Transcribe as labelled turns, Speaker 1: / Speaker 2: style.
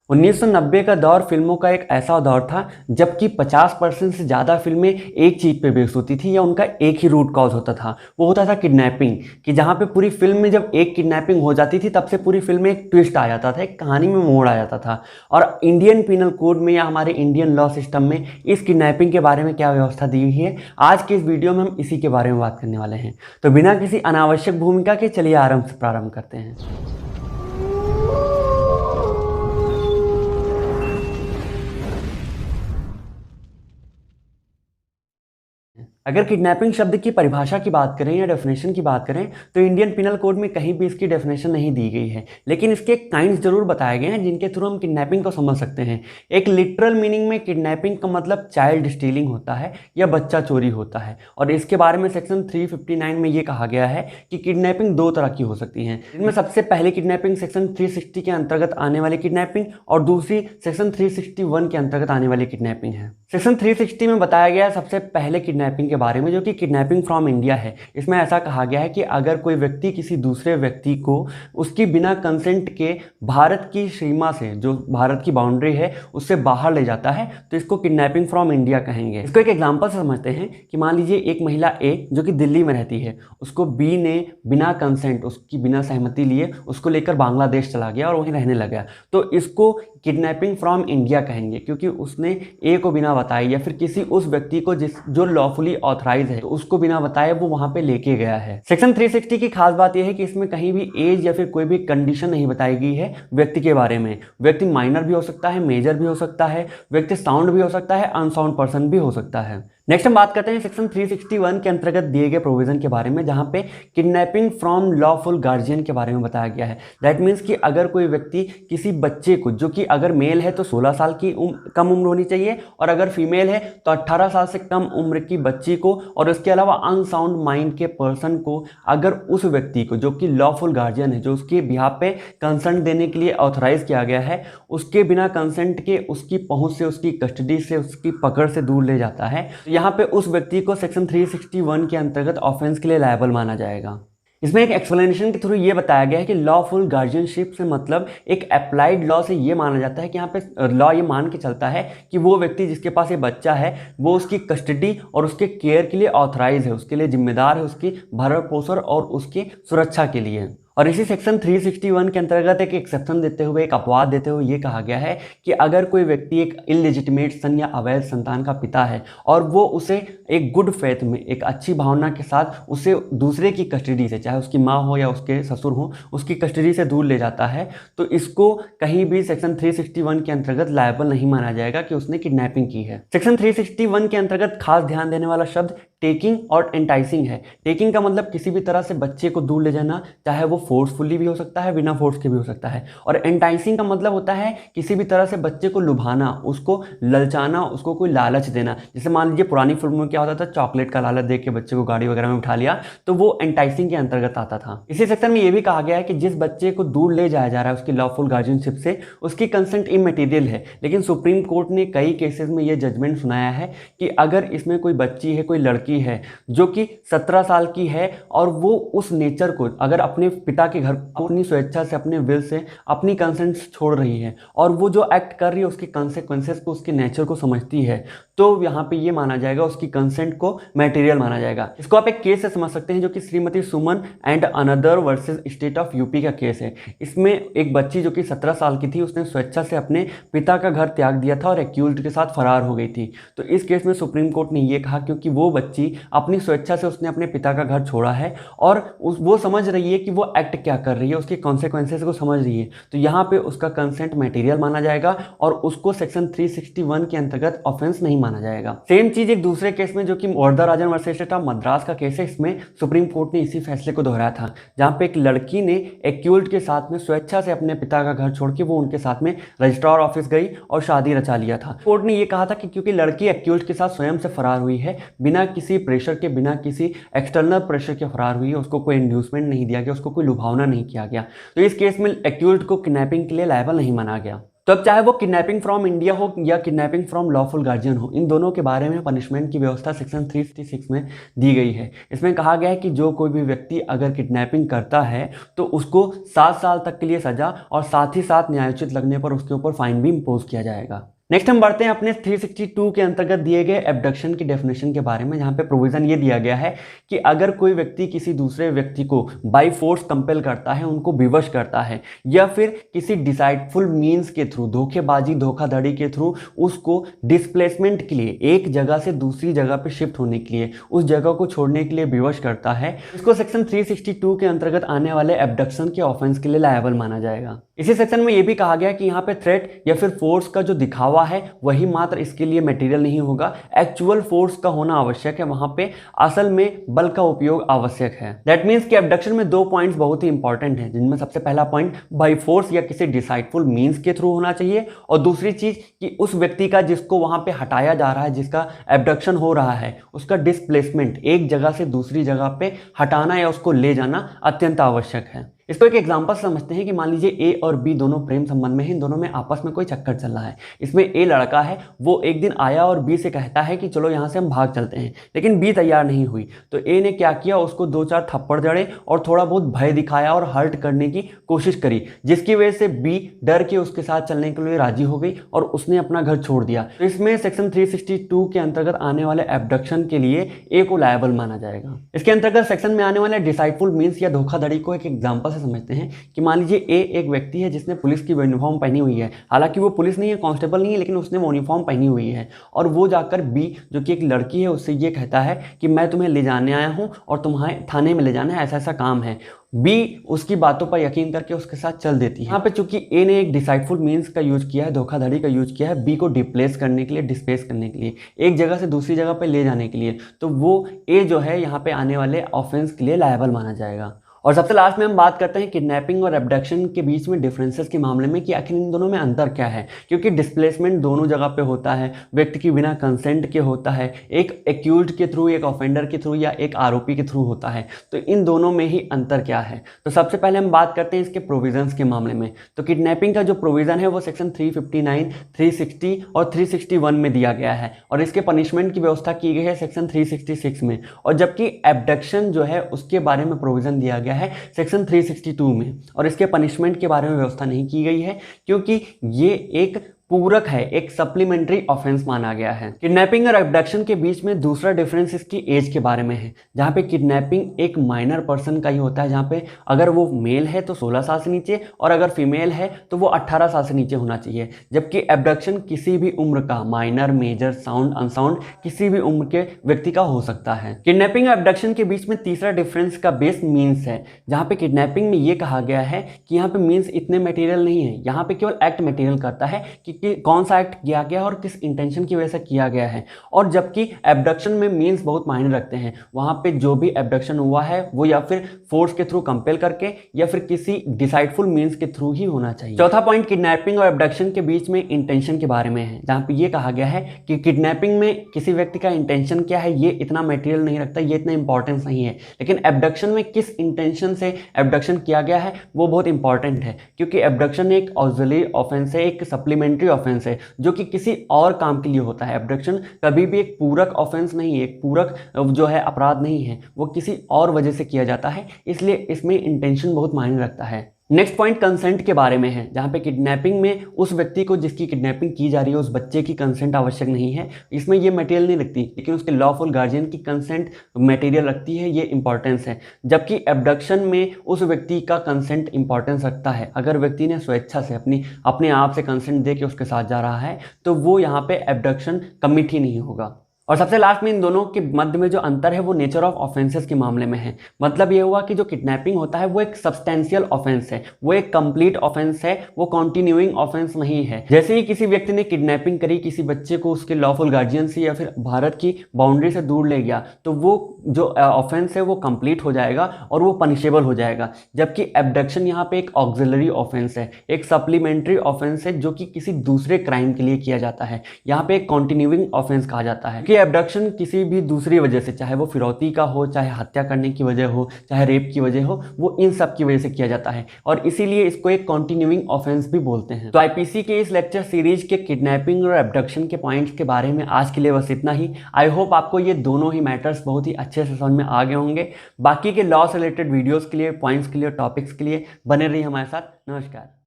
Speaker 1: 1990 का दौर फिल्मों का एक ऐसा दौर था जबकि 50% से ज़्यादा फिल्में एक चीज़ पे बेस्ड होती थी या उनका एक ही रूट कॉज होता था। वो होता था किडनैपिंग, कि जहाँ पे पूरी फिल्म में जब एक किडनैपिंग हो जाती थी तब से पूरी फिल्म में एक ट्विस्ट आ जाता था, एक कहानी में मोड़ आ जाता था। और इंडियन पिनल कोड में या हमारे इंडियन लॉ सिस्टम में इस किडनैपिंग के बारे में क्या व्यवस्था दी हुई है, आज के इस वीडियो में हम इसी के बारे में बात करने वाले हैं। तो बिना किसी अनावश्यक भूमिका के चलिए आराम से प्रारंभ करते हैं। अगर किडनैपिंग शब्द की परिभाषा की बात करें या डेफिनेशन की बात करें तो इंडियन पिनल कोड में कहीं भी इसकी डेफिनेशन नहीं दी गई है, लेकिन इसके काइंड्स जरूर बताए गए हैं जिनके थ्रू हम किडनैपिंग को समझ सकते हैं। एक लिटरल मीनिंग में किडनैपिंग का मतलब चाइल्ड स्टीलिंग होता है या बच्चा चोरी होता है, और इसके बारे में सेक्शन 359 में ये कहा गया है कि किडनैपिंग दो तरह की हो सकती है। इनमें सबसे पहली किडनैपिंग सेक्शन 360 के अंतर्गत आने वाली किडनैपिंग और दूसरी सेक्शन 361 के अंतर्गत आने वाली किडनैपिंग है। सेक्शन 360 में बताया गया सबसे पहले किडनैपिंग के बारे में, जो कि किडनैपिंग फ्रॉम इंडिया है। इसमें ऐसा कहा गया है कि अगर कोई व्यक्ति किसी दूसरे व्यक्ति को उसकी बिना कंसेंट के भारत की सीमा से, जो भारत की बाउंड्री है, उससे बाहर ले जाता है तो इसको किडनैपिंग फ्रॉम इंडिया कहेंगे। इसको एक एग्जांपल से समझते हैं कि मान लीजिए एक महिला ए जो कि दिल्ली में रहती है, उसको बी ने बिना कंसेंट, उसकी बिना सहमति लिए उसको लेकर बांग्लादेश चला गया और वहीं रहने लगा, तो इसको किडनैपिंग फ्रॉम इंडिया कहेंगे, क्योंकि उसने ए को बिना बताए या फिर किसी उस व्यक्ति को जो लॉफुली ऑथराइज है तो उसको बिना बताए वो वहां पे लेके गया है। सेक्शन 360 की खास बात यह है कि इसमें कहीं भी एज या फिर कोई भी कंडीशन नहीं बताई गई है व्यक्ति के बारे में। व्यक्ति माइनर भी हो सकता है, मेजर भी हो सकता है, व्यक्ति साउंड भी हो सकता है, अनसाउंड पर्सन भी हो सकता है। नेक्स्ट हम बात करते हैं सेक्शन 361 के अंतर्गत दिए गए प्रोविजन के बारे में, जहां पे किडनैपिंग फ्रॉम लॉफुल गार्जियन के बारे में बताया गया है। दैट मीन्स कि अगर कोई व्यक्ति किसी बच्चे को, जो कि अगर मेल है तो 16 साल की कम उम्र होनी चाहिए, और अगर फीमेल है तो 18 साल से कम उम्र की बच्ची को, और उसके अलावा अनसाउंड माइंड के पर्सन को, अगर उस व्यक्ति को जो कि लॉफुल गार्जियन है, जो उसके बिहाफ पे कंसेंट देने के लिए ऑथराइज किया गया है, उसके बिना कंसेंट के उसकी पहुंच से, उसकी कस्टडी से, उसकी पकड़ से दूर ले जाता है, यहाँ पे उस व्यक्ति को सेक्शन 361 के अंतर्गत ऑफेंस के लिए लायबल माना जाएगा। इसमें एक एक्सप्लेनेशन के थ्रू ये बताया गया है कि लॉफुल गार्जियनशिप से मतलब एक अप्लाइड लॉ से ये माना जाता है कि यहाँ पे लॉ ये मान के चलता है कि वो व्यक्ति जिसके पास ये बच्चा है वो उसकी कस्टडी और उसके केयर के लिए ऑथराइज है, उसके लिए जिम्मेदार है, उसकी भरण पोषण और उसकी सुरक्षा के लिए। और इसी सेक्शन 361 के अंतर्गत एक एक्सेप्शन देते हुए, एक अपवाद देते हुए ये कहा गया है कि अगर कोई व्यक्ति एक इलेजिटिमेट सन या अवैध संतान का पिता है और वो उसे एक गुड फेथ में, एक अच्छी भावना के साथ उसे दूसरे की कस्टडी से, चाहे उसकी माँ हो या उसके ससुर हो, उसकी कस्टडी से दूर ले जाता है, तो इसको कहीं भी सेक्शन 361 के अंतर्गत लायबल नहीं माना जाएगा कि उसने किडनैपिंग की है। सेक्शन 361 के अंतर्गत खास ध्यान देने वाला शब्द टेकिंग और एंटाइसिंग है। टेकिंग का मतलब किसी भी तरह से बच्चे को दूर ले जाना, चाहे वो फोर्सफुली भी हो सकता है, बिना फोर्स के भी हो सकता है। और एंटाइसिंग का मतलब होता है किसी भी तरह से बच्चे को लुभाना, उसको ललचाना, उसको कोई लालच देना। जैसे मान लीजिए पुरानी फिल्मों में क्या होता था, चॉकलेट का लालच देख के बच्चे को गाड़ी वगैरह में उठा लिया, तो वो एंटाइसिंग के अंतर्गत आता था। इसी सेक्शन में ये भी कहा गया है कि जिस बच्चे को दूर ले जाया जा रहा है उसकी लॉफुल गार्जियनशिप से, उसकी कंसेंट इमटेरियल है, लेकिन सुप्रीम कोर्ट ने कई केसेस में ये जजमेंट सुनाया है कि अगर इसमें कोई बच्ची है, कोई लड़की है जो कि 17 साल की है और वो उस नेचर को अगर अपने पिता के घर अपनी स्वेच्छा से, अपने विल से, अपनी कंसेंट छोड़ रही है और वो जो एक्ट कर रही है उसके कॉन्सिक्वेंसेस को, उसके नेचर को समझती है, तो यहाँ पे ये माना जाएगा, उसकी कंसेंट को मटेरियल माना जाएगा। इसको आप एक केस से समझ सकते हैं जो कि Shrimati Suman and another versus state of UP का केस है। इसमें एक बच्ची जो कि 17 साल की थी, उसने स्वेच्छा से अपने पिता का घर त्याग दिया था और एक्यूज्ड के साथ फरार हो गई थी। तो इस केस में सुप्रीम कोर्ट ने ये कहा क्योंकि वो बच्ची अपनी स्वेच्छा से उसने अपने पिता का घर छोड़ा है और वो समझ रही है कि वो एक्ट क्या कर रही है, उसके कॉन्सिक्वेंसेस को समझ रही है, तो यहाँ पे उसका कंसेंट मटेरियल माना जाएगा और उसको सेक्शन 361 के अंतर्गत ऑफेंस नहीं माना जाएगा। सेम चीज एक दूसरे केस में जो कि Varadarajan versus state of Madras का केस है, इसमें सुप्रीम कोर्ट ने इसी फैसले को दोहराया था, जहाँ पे एक लड़की ने एक्यूज्ड के साथ में स्वेच्छा से अपने पिता का घर छोड़ के वो उनके साथ में रजिस्ट्रार ऑफिस गई और शादी रचा लिया था। कोर्ट ने ये कहा था कि क्योंकि लड़की एक्यूज्ड के साथ स्वयं से फरार हुई है, बिना किसी प्रेशर के, बिना किसी एक्सटर्नल प्रेशर के फरार हुई है, उसको कोई इंड्यूसमेंट नहीं दिया गया, उसको कोई लुभावना नहीं किया गया, तो इस केस में एक्यूज्ड को किडनैपिंग के लिए लायबल नहीं माना गया। तो अब चाहे वो किडनैपिंग फ्रॉम इंडिया हो या किडनैपिंग फ्रॉम लॉफुल गार्जियन हो, इन दोनों के बारे में पनिशमेंट की व्यवस्था सेक्शन 366 में दी गई है। इसमें कहा गया है कि जो कोई भी व्यक्ति अगर किडनैपिंग करता है तो उसको 7 साल तक के लिए सजा और साथ ही साथ न्यायोचित लगने पर उसके ऊपर फाइन भी इम्पोज किया जाएगा। नेक्स्ट हम बढ़ते हैं अपने 362 के अंतर्गत दिए गए एब्डक्शन की डेफिनेशन के बारे में, जहां पे प्रोविजन ये दिया गया है कि अगर कोई व्यक्ति किसी दूसरे व्यक्ति को बाय फोर्स कंपेल करता है, उनको विवश करता है, या फिर किसी डिसाइडफुल मीन्स के थ्रू, धोखेबाजी धोखाधड़ी के थ्रू उसको डिस्प्लेसमेंट के लिए, एक जगह से दूसरी जगह पे शिफ्ट होने के लिए, उस जगह को छोड़ने के लिए विवश करता है, इसको सेक्शन 362 के अंतर्गत आने वाले एब्डक्शन के ऑफेंस के लिए लायबल माना जाएगा। इसी सेक्शन में यह भी कहा गया कि यहाँ पे थ्रेट या फिर फोर्स का जो दिखावा है वही मात्र इसके लिए मटेरियल नहीं होगा, एक्चुअल फोर्स का होना आवश्यक है, वहां पे असल में बल का उपयोग आवश्यक है। दैट मीन्स कि एब्डक्शन में 2 पॉइंट्स बहुत ही इंपॉर्टेंट हैं, जिनमें सबसे पहला पॉइंट बाय फोर्स या किसी डिसाइडफुल मीन्स के थ्रू होना चाहिए, और दूसरी चीज कि उस व्यक्ति का जिसको वहां पे हटाया जा रहा है, जिसका एब्डक्शन हो रहा है, उसका डिस्प्लेसमेंट, एक जगह से दूसरी जगह पे हटाना या उसको ले जाना अत्यंत आवश्यक है। इसको एक एग्जांपल समझते हैं कि मान लीजिए ए और बी दोनों प्रेम संबंध में हैं, इन दोनों में आपस में कोई चक्कर चल रहा है। इसमें ए लड़का है, वो एक दिन आया और बी से कहता है कि चलो यहाँ से हम भाग चलते हैं, लेकिन बी तैयार नहीं हुई। तो ए ने क्या किया, उसको 2-4 थप्पड़ जड़े और थोड़ा बहुत भय दिखाया और हर्ट करने की कोशिश करी, जिसकी वजह से बी डर के उसके साथ चलने के लिए राजी हो गई और उसने अपना घर छोड़ दिया। तो इसमें सेक्शन 362 के अंतर्गत आने वाले एब्डक्शन के लिए ए को लायबल माना जाएगा। इसके अंतर्गत सेक्शन में आने वाले डिसाइडफुल मीन्स या धोखाधड़ी को एक एग्जाम्पल समझते हैं कि मान लीजिए ए एक व्यक्ति है जिसने पुलिस की यूनिफॉर्म पहनी हुई है, हालांकि वो पुलिस नहीं है, कांस्टेबल नहीं है, लेकिन उसने यूनिफॉर्म पहनी हुई है, और वो जाकर बी जो कि एक लड़की है उससे ये कहता है कि मैं तुम्हें ले जाने आया हूं और तुम्हारे थाने में ले जाना है, ऐसा ऐसा काम है। बी उसकी बातों पर यकीन करके उसके साथ चल देती है। यहाँ पे चूंकि ए ने एक डिसाइडफुल मीन्स का यूज किया है, धोखाधड़ी का यूज किया है बी को डिप्लेस करने के लिए, डिस्प्लेस करने के लिए, एक जगह से दूसरी जगह पे ले जाने के लिए, तो वो ए जो है यहाँ पे आने वाले ऑफेंस के लिए लायबल माना जाएगा। और सबसे लास्ट में हम बात करते हैं किडनैपिंग और एब्डक्शन के बीच में डिफरेंसेस के मामले में कि आखिर इन दोनों में अंतर क्या है, क्योंकि डिस्प्लेसमेंट दोनों जगह पे होता है, व्यक्ति की बिना कंसेंट के होता है, एक एक्यूज्ड के थ्रू, एक ऑफेंडर के थ्रू या एक आरोपी के थ्रू होता है। तो इन दोनों में ही अंतर क्या है, तो सबसे पहले हम बात करते हैं इसके प्रोविजंस के मामले में। तो किडनैपिंग का जो प्रोविजन है वो सेक्शन 359, 360 और 361 में दिया गया है, और इसके पनिशमेंट की व्यवस्था की गई है सेक्शन 366 में। और जबकि एब्डक्शन जो है उसके बारे में प्रोविजन दिया गया है सेक्शन 362 में, और इसके पनिशमेंट के बारे में व्यवस्था नहीं की गई है, क्योंकि ये एक पूरक है, एक सप्लीमेंट्री ऑफेंस माना गया है। किडनैपिंग और एब्डक्शन के बीच में दूसरा डिफरेंस इसकी एज के बारे में है, जहां पे किडनैपिंग एक माइनर पर्सन का ही होता है, जहां पे अगर वो मेल है तो 16 साल से नीचे, और अगर फीमेल है तो वो 18 साल से नीचे होना चाहिए। जबकि एब्डक्शन किसी भी उम्र का, माइनर, मेजर, साउंड, अनसाउंड, किसी भी उम्र के व्यक्ति का हो सकता है। किडनैपिंग और एब्डक्शन के बीच में तीसरा डिफरेंस का बेस मीन्स है, जहां पे किडनैपिंग में ये कहा गया है कि यहाँ पे मीन्स इतने मटेरियल नहीं है, यहाँ पे केवल एक्ट मटेरियल करता है कि कौन सा एक्ट किया गया और किस इंटेंशन की वजह से किया गया है। और जबकि एब्डक्शन में मीन्स बहुत मायने रखते हैं, वहां पे जो भी एब्डक्शन हुआ है वो या फिर फोर्स के थ्रू कंपेल करके या फिर किसी डिसाइडफुल मीन्स के थ्रू ही होना चाहिए। चौथा पॉइंट किडनैपिंग और एब्डक्शन के बीच में इंटेंशन के बारे में है, जहां पे ये कहा गया है कि किडनैपिंग में किसी व्यक्ति का इंटेंशन क्या है ये इतना मटेरियल नहीं रखता, ये इतना इंपॉर्टेंस नहीं है, लेकिन एब्डक्शन में किस इंटेंशन से एब्डक्शन किया गया है वो बहुत इंपॉर्टेंट है, क्योंकि एब्डक्शन एक ऑक्सिलरी ऑफेंस है, एक सप्लीमेंट्री ऑफेंस है जो कि किसी और काम के लिए होता है। एब्डक्शन कभी भी एक पूरक ऑफेंस नहीं है, एक पूरक जो है अपराध नहीं है, वो किसी और वजह से किया जाता है, इसलिए इसमें इंटेंशन बहुत मायने रखता है। नेक्स्ट पॉइंट कंसेंट के बारे में है, जहां पे किडनैपिंग में उस व्यक्ति को जिसकी किडनैपिंग की जा रही है उस बच्चे की कंसेंट आवश्यक नहीं है, इसमें ये मटेरियल नहीं रखती, लेकिन उसके लॉफुल गार्जियन की कंसेंट मटेरियल रखती है, ये इंपॉर्टेंस है। जबकि एब्डक्शन में उस व्यक्ति का कंसेंट इंपॉर्टेंस रखता है, अगर व्यक्ति ने स्वेच्छा से अपने आप से कंसेंट दे के उसके साथ जा रहा है तो वो यहाँ पे एब्डक्शन कमिट ही नहीं होगा। और सबसे लास्ट में इन दोनों के मध्य में जो अंतर है वो नेचर ऑफ ऑफेंसेस के मामले में है। मतलब ये हुआ कि जो किडनैपिंग होता है वो एक सब्सटेंशियल ऑफेंस है, वो एक कंप्लीट ऑफेंस है, वो कॉन्टिन्यूइंग ऑफेंस नहीं है। जैसे ही किसी व्यक्ति ने किडनैपिंग करी, किसी बच्चे को उसके लॉफुल गार्जियन से या फिर भारत की बाउंड्री से दूर ले गया, तो वो जो ऑफेंस है वो कंप्लीट हो जाएगा और वो पनिशेबल हो जाएगा। जबकि एब्डक्शन यहाँ पे एक ऑक्सिलरी ऑफेंस है, एक सप्लीमेंट्री ऑफेंस है जो कि किसी दूसरे क्राइम के लिए किया जाता है, यहाँ पे एक कॉन्टिन्यूइंग ऑफेंस कहा जाता है। एब्डक्शन किसी भी दूसरी वजह से, चाहे वो फिरौती का हो, चाहे हत्या करने की वजह हो, चाहे रेप की वजह हो, वो इन सब की वजह से किया जाता है और इसीलिए इसको एक कॉन्टिन्यूइंग ऑफेंस भी बोलते हैं। तो आईपीसी के इस लेक्चर सीरीज के किडनैपिंग और एब्डक्शन के पॉइंट्स के बारे में आज के लिए बस इतना ही। आई होप आपको ये दोनों ही मैटर्स बहुत ही अच्छे से समझ में आ गए होंगे। बाकी के लॉ से रिलेटेड वीडियोज़ के लिए, पॉइंट्स के लिए, टॉपिक्स के लिए बने रहिए हमारे साथ। नमस्कार।